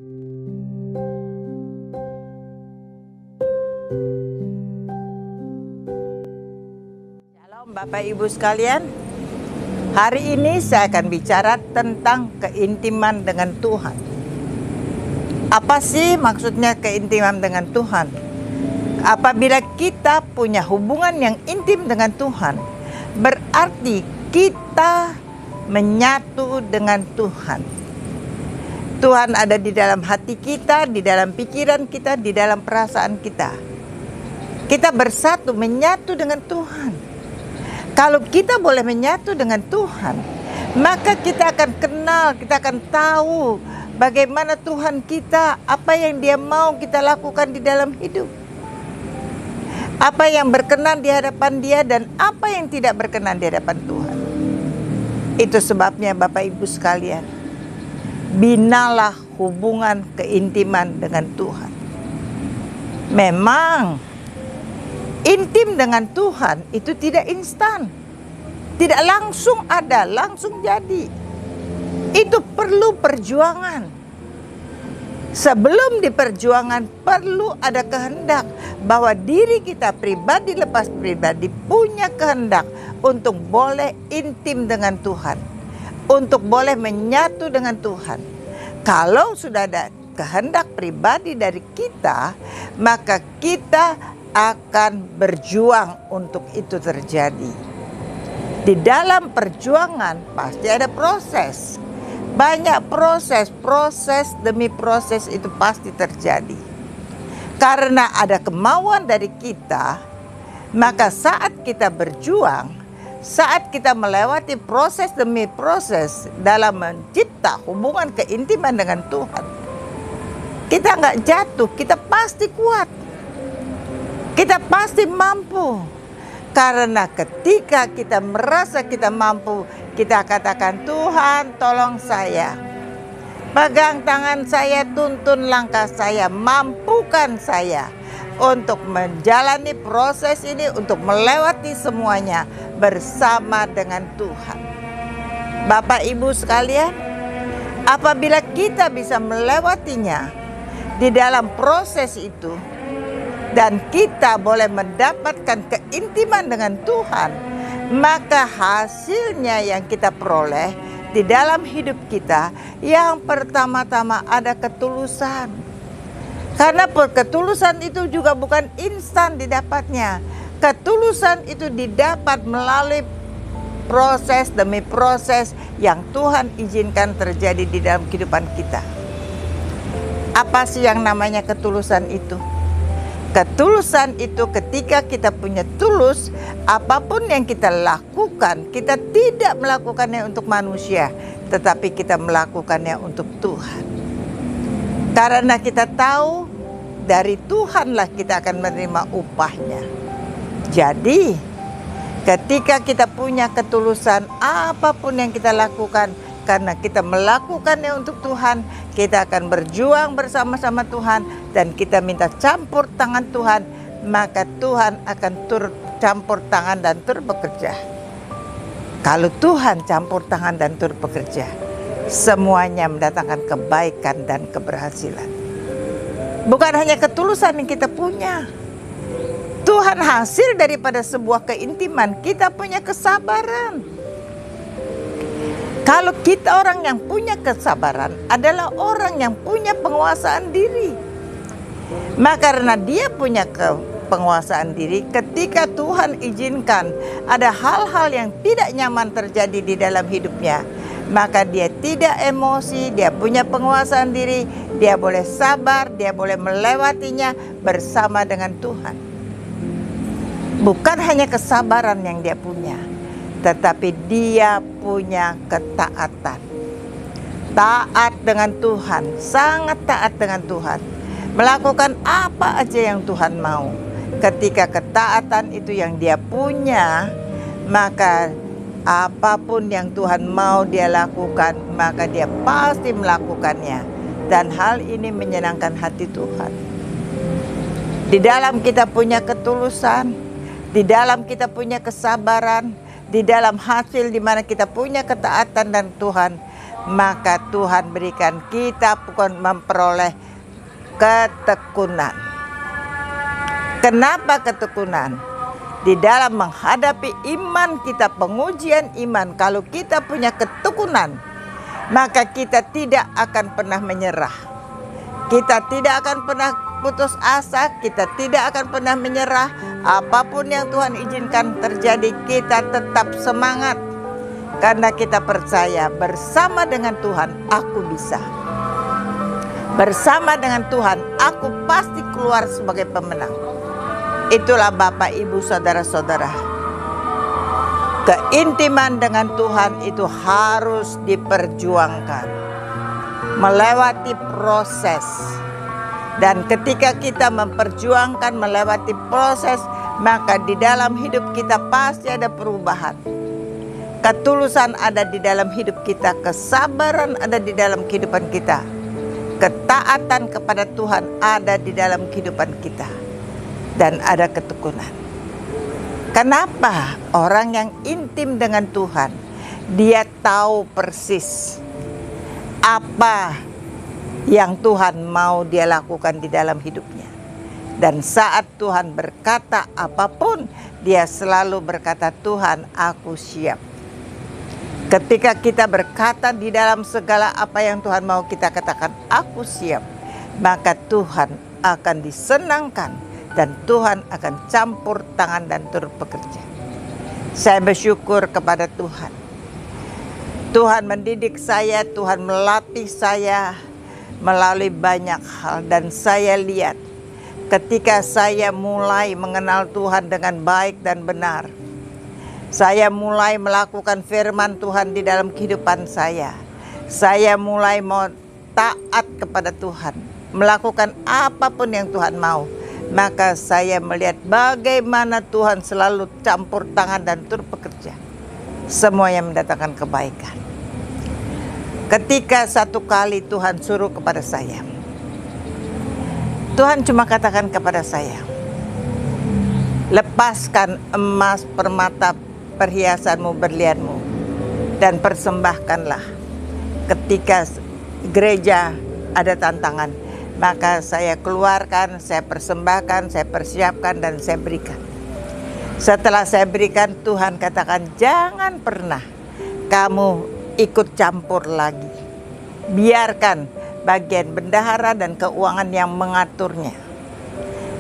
Shalom Bapak Ibu sekalian. Hari ini saya akan bicara tentang keintiman dengan Tuhan. Apa sih maksudnya keintiman dengan Tuhan? Apabila kita punya hubungan yang intim dengan Tuhan, berarti kita menyatu dengan Tuhan. Tuhan ada di dalam hati kita, di dalam pikiran kita, di dalam perasaan kita. Kita bersatu, menyatu dengan Tuhan. Kalau kita boleh menyatu dengan Tuhan, maka kita akan kenal, kita akan tahu bagaimana Tuhan kita, apa yang Dia mau kita lakukan di dalam hidup. Apa yang berkenan di hadapan Dia dan apa yang tidak berkenan di hadapan Tuhan. Itu sebabnya Bapak Ibu sekalian, binalah hubungan keintiman dengan Tuhan. Memang intim dengan Tuhan itu tidak instan, tidak langsung ada, langsung jadi. Itu perlu perjuangan. Sebelum di perjuangan perlu ada kehendak bahwa diri kita pribadi lepas pribadi punya kehendak untuk boleh intim dengan Tuhan, untuk boleh menyatu dengan Tuhan. Kalau sudah ada kehendak pribadi dari kita, maka kita akan berjuang untuk itu terjadi. Di dalam perjuangan pasti ada proses. Banyak proses demi proses itu pasti terjadi. Karena ada kemauan dari kita, maka saat kita berjuang, saat kita melewati proses demi proses dalam mencipta hubungan keintiman dengan Tuhan, kita nggak jatuh, kita pasti kuat. Kita pasti mampu. Karena ketika kita merasa kita mampu, kita katakan, Tuhan tolong saya. Pegang tangan saya, tuntun langkah saya, mampukan saya untuk menjalani proses ini, untuk melewati semuanya bersama dengan Tuhan. Bapak Ibu sekalian, apabila kita bisa melewatinya di dalam proses itu, dan kita boleh mendapatkan keintiman dengan Tuhan, maka hasilnya yang kita peroleh di dalam hidup kita, yang pertama-tama ada ketulusan. Karena ketulusan itu juga bukan instan didapatnya. Ketulusan itu didapat melalui proses demi proses yang Tuhan izinkan terjadi di dalam kehidupan kita. Apa sih yang namanya ketulusan itu? Ketulusan itu ketika kita punya tulus, apapun yang kita lakukan, kita tidak melakukannya untuk manusia, tetapi kita melakukannya untuk Tuhan. Karena kita tahu dari Tuhanlah kita akan menerima upahnya. Jadi, ketika kita punya ketulusan, apapun yang kita lakukan, karena kita melakukannya untuk Tuhan, kita akan berjuang bersama-sama Tuhan dan kita minta campur tangan Tuhan, maka Tuhan akan turut campur tangan dan turut bekerja. Kalau Tuhan campur tangan dan turut bekerja, semuanya mendatangkan kebaikan dan keberhasilan. Bukan hanya ketulusan yang kita punya. Tuhan hasil daripada sebuah keintiman, kita punya kesabaran. Kalau kita orang yang punya kesabaran adalah orang yang punya penguasaan diri. Maka karena dia punya penguasaan diri, ketika Tuhan izinkan ada hal-hal yang tidak nyaman terjadi di dalam hidupnya, maka dia tidak emosi, dia punya penguasaan diri, dia boleh sabar, dia boleh melewatinya bersama dengan Tuhan. Bukan hanya kesabaran yang dia punya, tetapi dia punya ketaatan. Taat dengan Tuhan, sangat taat dengan Tuhan. Melakukan apa aja yang Tuhan mau. Ketika ketaatan itu yang dia punya, maka apapun yang Tuhan mau dia lakukan, maka dia pasti melakukannya. Dan hal ini menyenangkan hati Tuhan. Di dalam kita punya ketulusan, di dalam kita punya kesabaran, di dalam hasil di mana kita punya ketaatan dan Tuhan, maka Tuhan berikan kita bukan memperoleh ketekunan. Kenapa ketekunan? Di dalam menghadapi iman kita, pengujian iman, kalau kita punya ketekunan, maka kita tidak akan pernah menyerah. Kita tidak akan pernah putus asa, kita tidak akan pernah menyerah. Apapun yang Tuhan izinkan terjadi, kita tetap semangat. Karena kita percaya bersama dengan Tuhan aku bisa. Bersama dengan Tuhan aku pasti keluar sebagai pemenang. Itulah Bapak, Ibu, Saudara-saudara. Keintiman dengan Tuhan itu harus diperjuangkan. Melewati proses. Dan ketika kita memperjuangkan melewati proses, maka di dalam hidup kita pasti ada perubahan. Ketulusan ada di dalam hidup kita, kesabaran ada di dalam kehidupan kita, ketaatan kepada Tuhan ada di dalam kehidupan kita, dan ada ketekunan. Kenapa? Orang yang intim dengan Tuhan, dia tahu persis apa yang Tuhan mau dia lakukan di dalam hidupnya. Dan saat Tuhan berkata apapun, dia selalu berkata, Tuhan, aku siap. Ketika kita berkata di dalam segala apa yang Tuhan mau kita katakan, aku siap, maka Tuhan akan disenangkan dan Tuhan akan campur tangan dan turut bekerja. Saya bersyukur kepada Tuhan. Tuhan mendidik saya, Tuhan melatih saya melalui banyak hal, dan saya lihat ketika saya mulai mengenal Tuhan dengan baik dan benar, saya mulai melakukan firman Tuhan di dalam kehidupan saya. Saya mulai mau taat kepada Tuhan, melakukan apapun yang Tuhan mau. Maka saya melihat bagaimana Tuhan selalu campur tangan dan turut bekerja. Semua yang mendatangkan kebaikan. Ketika satu kali Tuhan suruh kepada saya, Tuhan cuma katakan kepada saya, lepaskan emas, permata, perhiasanmu, berlianmu, dan persembahkanlah. Ketika gereja ada tantangan, maka saya keluarkan, saya persembahkan, saya persiapkan, dan saya berikan. Setelah saya berikan, Tuhan katakan, jangan pernah kamu ikut campur lagi. Biarkan bagian bendahara dan keuangan yang mengaturnya.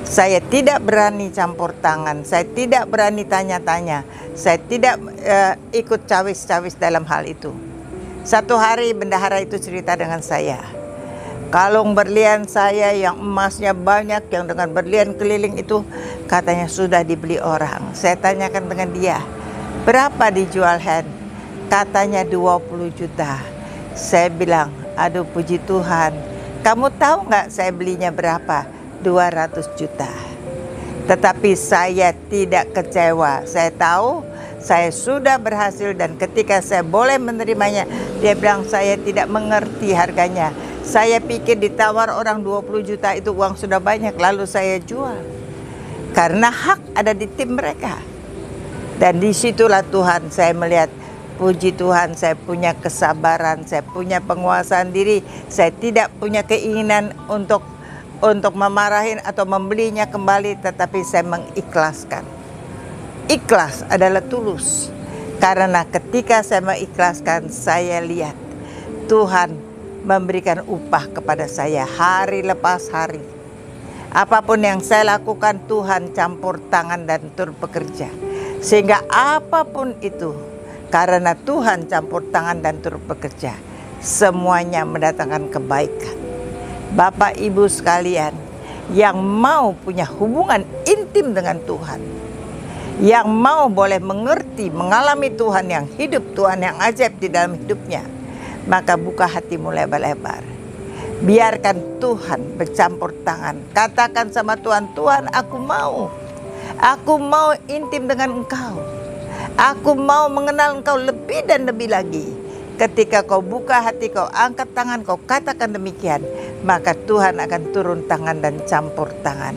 Saya tidak berani campur tangan, saya tidak berani tanya-tanya, saya tidak ikut cawis-cawis dalam hal itu. Satu hari bendahara itu cerita dengan saya, kalung berlian saya yang emasnya banyak, yang dengan berlian keliling itu katanya sudah dibeli orang. Saya tanyakan dengan dia, berapa dijual Hen? Katanya 20 juta. Saya bilang, aduh puji Tuhan, kamu tahu nggak saya belinya berapa? 200 juta. Tetapi saya tidak kecewa. Saya tahu saya sudah berhasil, dan ketika saya boleh menerimanya, dia bilang saya tidak mengerti harganya. Saya pikir ditawar orang 20 juta itu uang sudah banyak, lalu saya jual. Karena hak ada di tim mereka. Dan disitulah Tuhan, saya melihat, puji Tuhan, saya punya kesabaran, saya punya penguasaan diri. Saya tidak punya keinginan untuk memarahin atau membelinya kembali, tetapi saya mengikhlaskan. Ikhlas adalah tulus. Karena ketika saya mengikhlaskan, saya lihat Tuhan memberikan upah kepada saya hari lepas hari. Apapun yang saya lakukan, Tuhan campur tangan dan turut bekerja. Sehingga apapun itu, karena Tuhan campur tangan dan turut bekerja, semuanya mendatangkan kebaikan. Bapak Ibu sekalian, yang mau punya hubungan intim dengan Tuhan, yang mau boleh mengerti, mengalami Tuhan yang hidup, Tuhan yang ajaib di dalam hidupnya, maka buka hatimu lebar-lebar. Biarkan Tuhan bercampur tangan. Katakan sama Tuhan, Tuhan, aku mau intim dengan Engkau. Aku mau mengenal Engkau lebih dan lebih lagi. Ketika kau buka hati, kau angkat tangan, kau katakan demikian, maka Tuhan akan turun tangan dan campur tangan.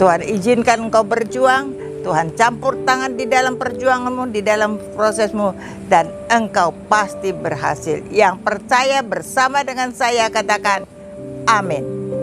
Tuhan izinkan engkau berjuang, Tuhan campur tangan di dalam perjuanganmu, di dalam prosesmu, dan engkau pasti berhasil. Yang percaya bersama dengan saya katakan amin.